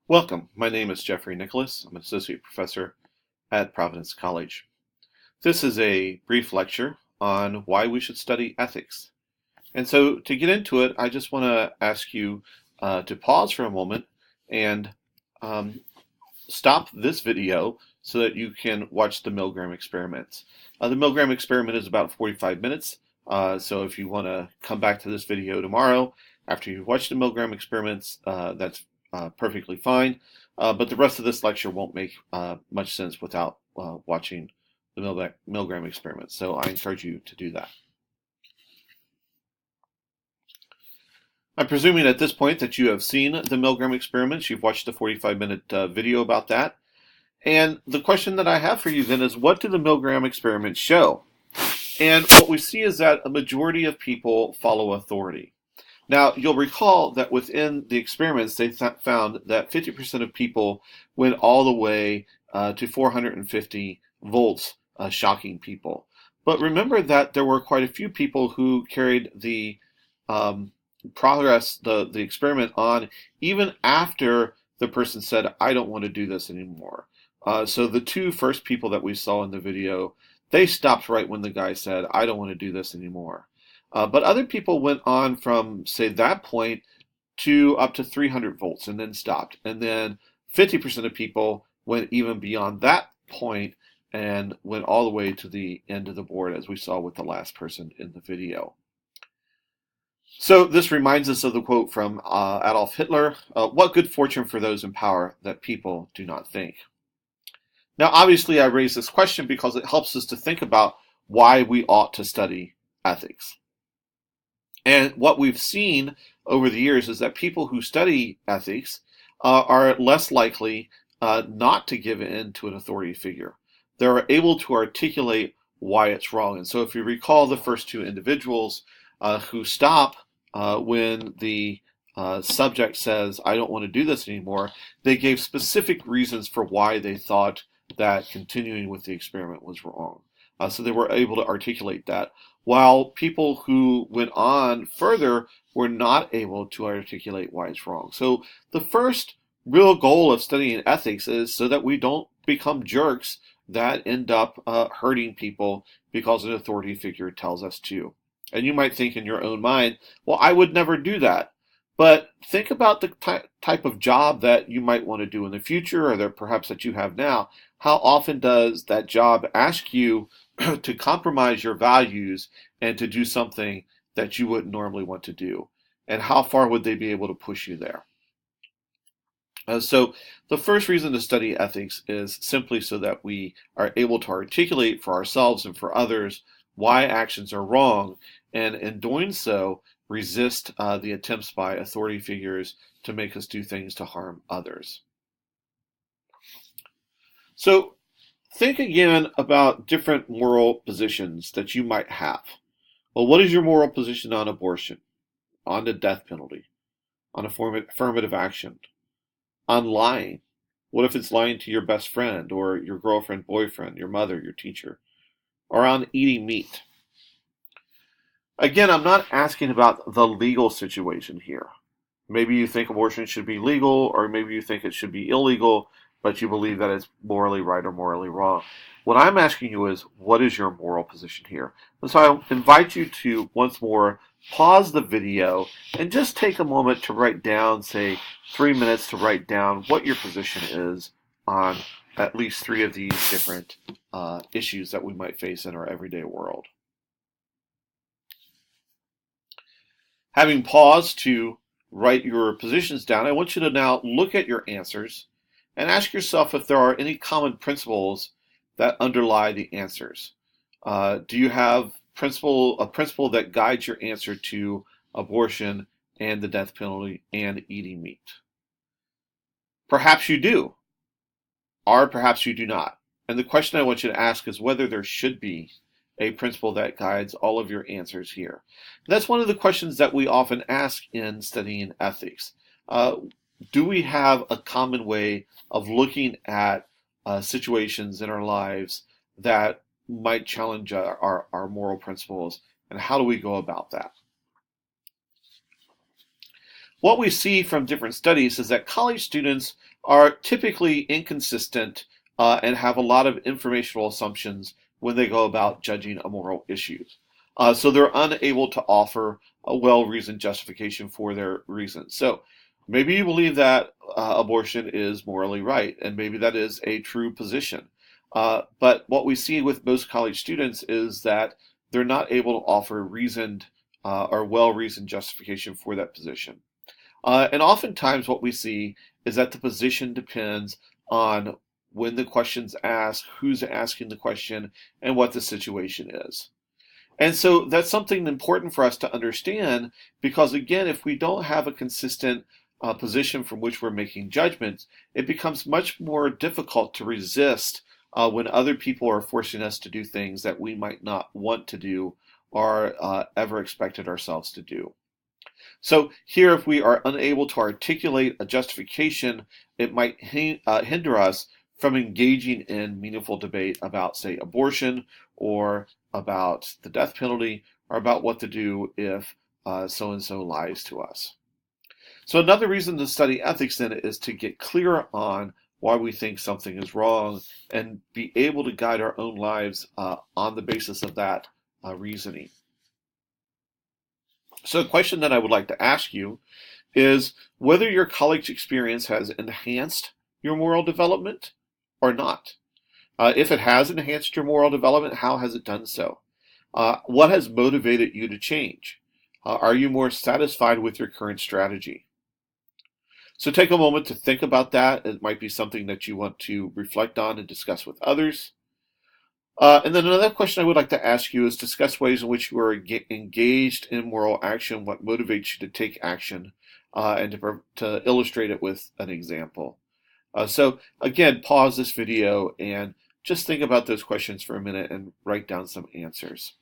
Welcome. My name is Jeffrey Nicholas. I'm an associate professor at Providence College. This is a brief lecture on why we should study ethics. And so to get into it, I just want to ask you to pause for a moment and um, stop this video so that you can watch the Milgram experiments. The Milgram experiment is about 45 minutes. So if you want to come back to this video tomorrow after you've watched the Milgram experiments, that's perfectly fine. But the rest of this lecture won't make much sense without watching the Milgram experiments. So I encourage you to do that. I'm presuming at this point that you have seen the Milgram experiments. You've watched the 45-minute video about that. And the question that I have for you then is, what do the Milgram experiments show? And what we see is that a majority of people follow authority. Now, you'll recall that within the experiments, they found that 50% of people went all the way to 450 volts, shocking people. But remember that there were quite a few people who carried the the experiment on even after the person said, I don't want to do this anymore. So the two first people that we saw in the video, they stopped right when the guy said, I don't want to do this anymore. But other people went on from, say, that point to up to 300 volts and then stopped. And then 50% of people went even beyond that point and went all the way to the end of the board, as we saw with the last person in the video. So this reminds us of the quote from Adolf Hitler, what good fortune for those in power that people do not think. Now, obviously, I raise this question because it helps us to think about why we ought to study ethics. And what we've seen over the years is that people who study ethics are less likely not to give in to an authority figure. They're able to articulate why it's wrong. And so if you recall the first two individuals who stop when the subject says, I don't want to do this anymore, they gave specific reasons for why they thought that continuing with the experiment was wrong. So they were able to articulate that, while people who went on further were not able to articulate why it's wrong. So the first real goal of studying ethics is so that we don't become jerks that end up hurting people because an authority figure tells us to. And you might think in your own mind, well, I would never do that. But think about the type of job that you might want to do in the future, or that perhaps that you have now. How often does that job ask you to compromise your values and to do something that you wouldn't normally want to do? And how far would they be able to push you there? So the first reason to study ethics is simply so that we are able to articulate for ourselves and for others why actions are wrong, and in doing so, resist the attempts by authority figures to make us do things to harm others. So think again about different moral positions that you might have. Well, what is your moral position on abortion, on the death penalty, on affirmative action, on lying? What if it's lying to your best friend or your girlfriend, boyfriend, your mother, your teacher, or on eating meat? Again, I'm not asking about the legal situation here. Maybe you think abortion should be legal, or maybe you think it should be illegal, but you believe that it's morally right or morally wrong. What I'm asking you is, what is your moral position here? And so I invite you to, once more, pause the video and just take a moment to write down, say, 3 minutes to write down what your position is on at least 3 of these different issues that we might face in our everyday world. Having paused to write your positions down, I want you to now look at your answers and ask yourself if there are any common principles that underlie the answers. Do you have a principle that guides your answer to abortion and the death penalty and eating meat? Perhaps you do, or perhaps you do not. And the question I want you to ask is whether there should be a principle that guides all of your answers here. That's one of the questions that we often ask in studying ethics. Do we have a common way of looking at situations in our lives that might challenge our moral principles, and how do we go about that? what we see from different studies is that college students are typically inconsistent and have a lot of informational assumptions when they go about judging a moral issue. So they're unable to offer a well-reasoned justification for their reasons. So maybe you believe that abortion is morally right, and maybe that is a true position. But what we see with most college students is that they're not able to offer reasoned or well-reasoned justification for that position. And oftentimes what we see is that the position depends on when the question's asked, who's asking the question, and what the situation is. And so that's something important for us to understand because, again, if we don't have a consistent position from which we're making judgments, it becomes much more difficult to resist when other people are forcing us to do things that we might not want to do or ever expected ourselves to do. So here, if we are unable to articulate a justification, it might hinder us from engaging in meaningful debate about, say, abortion or about the death penalty or about what to do if so-and-so lies to us. So another reason to study ethics then is to get clear on why we think something is wrong and be able to guide our own lives on the basis of that reasoning. So the question that I would like to ask you is whether your college experience has enhanced your moral development or not. If it has enhanced your moral development, how has it done so? What has motivated you to change? Are you more satisfied with your current strategy? So take a moment to think about that. It might be something that you want to reflect on and discuss with others. And then another question I would like to ask you is discuss ways in which you are engaged in moral action, what motivates you to take action, and to illustrate it with an example. So again, pause this video and just think about those questions for a minute and write down some answers.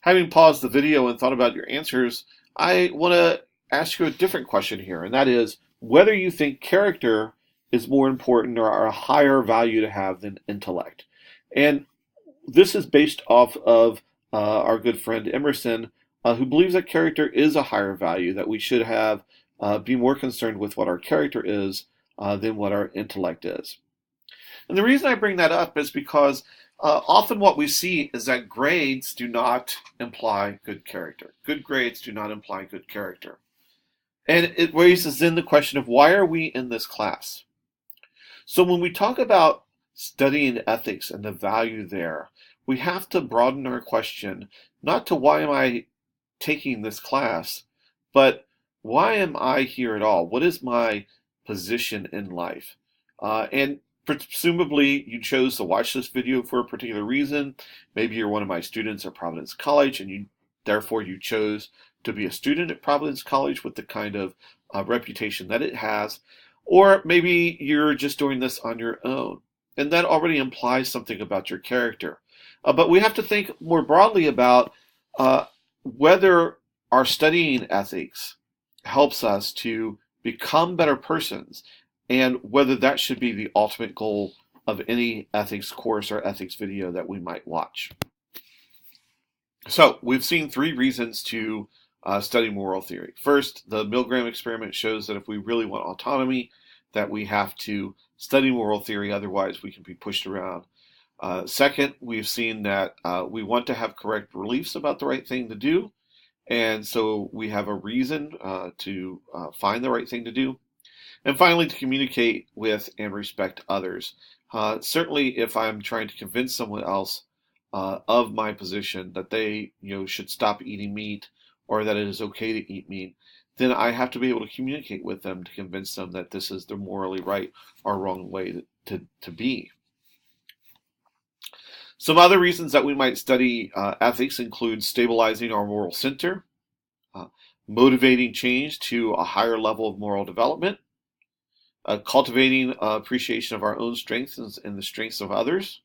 Having paused the video and thought about your answers, I want to ask you a different question here, and that is whether you think character is more important or a higher value to have than intellect. And this is based off of our good friend Emerson, who believes that character is a higher value, that we should have be more concerned with what our character is than what our intellect is. And the reason I bring that up is because often what we see is that grades do not imply good character. Good grades do not imply good character. And it raises then the question of why are we in this class? So when we talk about studying ethics and the value there, we have to broaden our question not to why am I taking this class, but why am I here at all? What is my position in life? And presumably you chose to watch this video for a particular reason. Maybe you're one of my students at Providence College and therefore you chose to be a student at Providence College with the kind of reputation that it has. Or maybe you're just doing this on your own. And that already implies something about your character. But we have to think more broadly about whether our studying ethics helps us to become better persons and whether that should be the ultimate goal of any ethics course or ethics video that we might watch. So we've seen three reasons to study moral theory. First, the Milgram experiment shows that if we really want autonomy, that we have to study moral theory, otherwise we can be pushed around. Second, we've seen that we want to have correct beliefs about the right thing to do, and so we have a reason to find the right thing to do. And finally, to communicate with and respect others. Certainly, if I'm trying to convince someone else of my position that they should stop eating meat or that it is okay to eat meat, then I have to be able to communicate with them to convince them that this is the morally right or wrong way to be. Some other reasons that we might study ethics include stabilizing our moral center, motivating change to a higher level of moral development, cultivating appreciation of our own strengths and the strengths of others,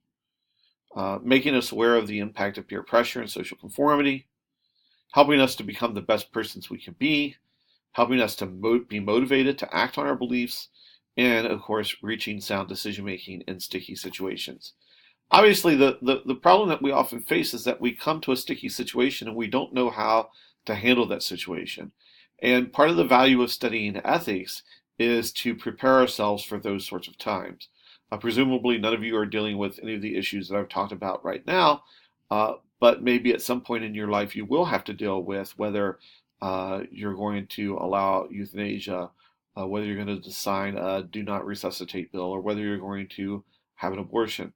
making us aware of the impact of peer pressure and social conformity, helping us to become the best persons we can be, helping us to be motivated to act on our beliefs, and of course, reaching sound decision-making in sticky situations. Obviously, the problem that we often face is that we come to a sticky situation and we don't know how to handle that situation. And part of the value of studying ethics is to prepare ourselves for those sorts of times. Presumably, none of you are dealing with any of the issues that I've talked about right now, but maybe at some point in your life you will have to deal with whether you're going to allow euthanasia, whether you're going to sign a do not resuscitate bill, or whether you're going to have an abortion.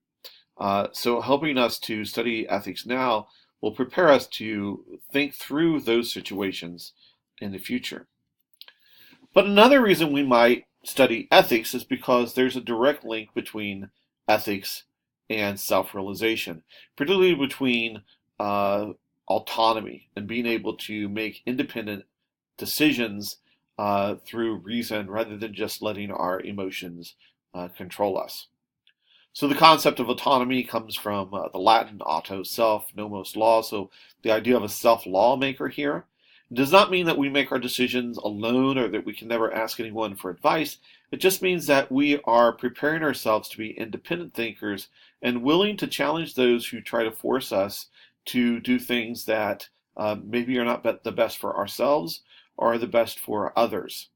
So helping us to study ethics now will prepare us to think through those situations in the future. But another reason we might study ethics is because there's a direct link between ethics and self-realization, particularly between autonomy and being able to make independent decisions through reason rather than just letting our emotions control us. So the concept of autonomy comes from the Latin auto, self, nomos, law. So the idea of a self-lawmaker here. It does not mean that we make our decisions alone or that we can never ask anyone for advice. It just means that we are preparing ourselves to be independent thinkers and willing to challenge those who try to force us to do things that maybe are not the best for ourselves or the best for others.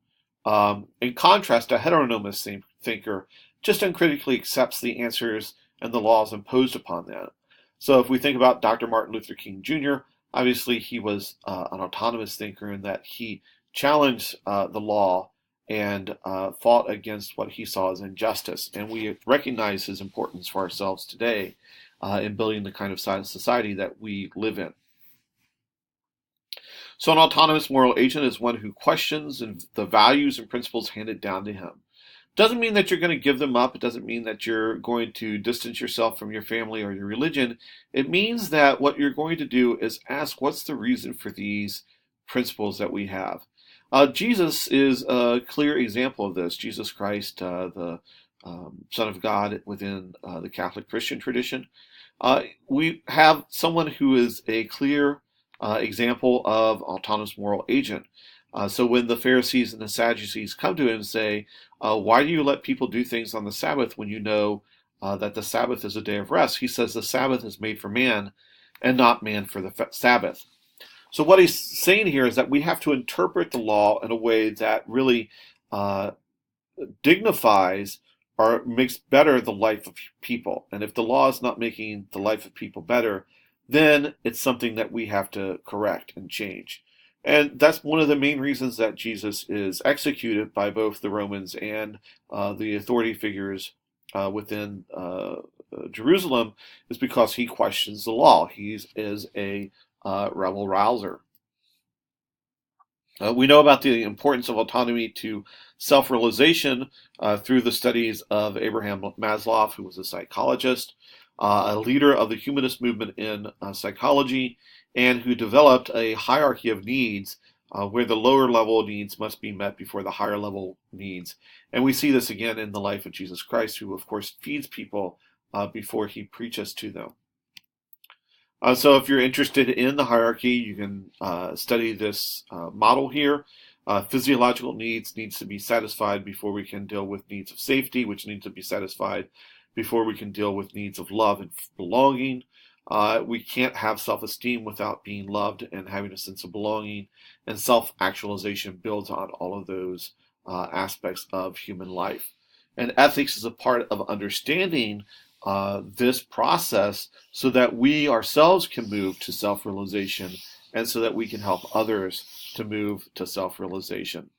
In contrast, a heteronomous thinker just uncritically accepts the answers and the laws imposed upon them. So if we think about Dr. Martin Luther King Jr., obviously he was an autonomous thinker in that he challenged the law and fought against what he saw as injustice. And we recognize his importance for ourselves today in building the kind of society that we live in. So an autonomous moral agent is one who questions the values and principles handed down to him. Doesn't mean that you're going to give them up. It doesn't mean that you're going to distance yourself from your family or your religion. It means that what you're going to do is ask, what's the reason for these principles that we have? Jesus is a clear example of this. Jesus Christ, the Son of God within the Catholic Christian tradition. We have someone who is a clear example of autonomous moral agent. So when the Pharisees and the Sadducees come to him and say, why do you let people do things on the Sabbath when you know that the Sabbath is a day of rest? He says the Sabbath is made for man and not man for the Sabbath. So what he's saying here is that we have to interpret the law in a way that really dignifies or makes better the life of people. And if the law is not making the life of people better, then it's something that we have to correct and change. And that's one of the main reasons that Jesus is executed by both the Romans and the authority figures within Jerusalem, is because he questions the law. He is a rebel rouser. We know about the importance of autonomy to self-realization through the studies of Abraham Maslow, who was a psychologist, a leader of the humanist movement in psychology, and who developed a hierarchy of needs where the lower level needs must be met before the higher level needs. And we see this again in the life of Jesus Christ, who of course feeds people before he preaches to them. So if you're interested in the hierarchy, you can study this model here. Physiological needs to be satisfied before we can deal with needs of safety, which need to be satisfied before we can deal with needs of love and belonging. We can't have self-esteem without being loved and having a sense of belonging. And self-actualization builds on all of those aspects of human life. And ethics is a part of understanding this process so that we ourselves can move to self-realization and so that we can help others to move to self-realization.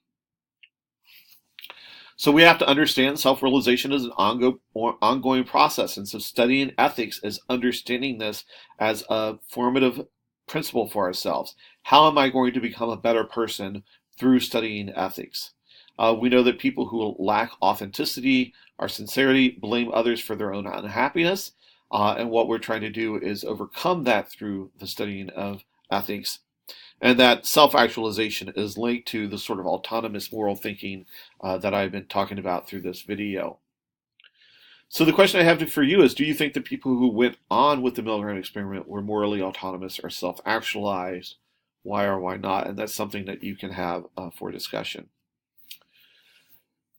So we have to understand self-realization is an ongoing process. And so studying ethics is understanding this as a formative principle for ourselves. How am I going to become a better person through studying ethics? We know that people who lack authenticity or sincerity blame others for their own unhappiness. And what we're trying to do is overcome that through the studying of ethics. And that self-actualization is linked to the sort of autonomous moral thinking that I've been talking about through this video. So the question I have for you is, do you think the people who went on with the Milgram experiment were morally autonomous or self-actualized? Why or why not? And that's something that you can have for discussion.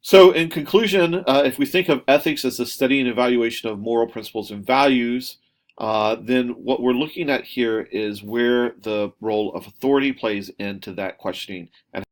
So, in conclusion, if we think of ethics as the study and evaluation of moral principles and values, then what we're looking at here is where the role of authority plays into that questioning and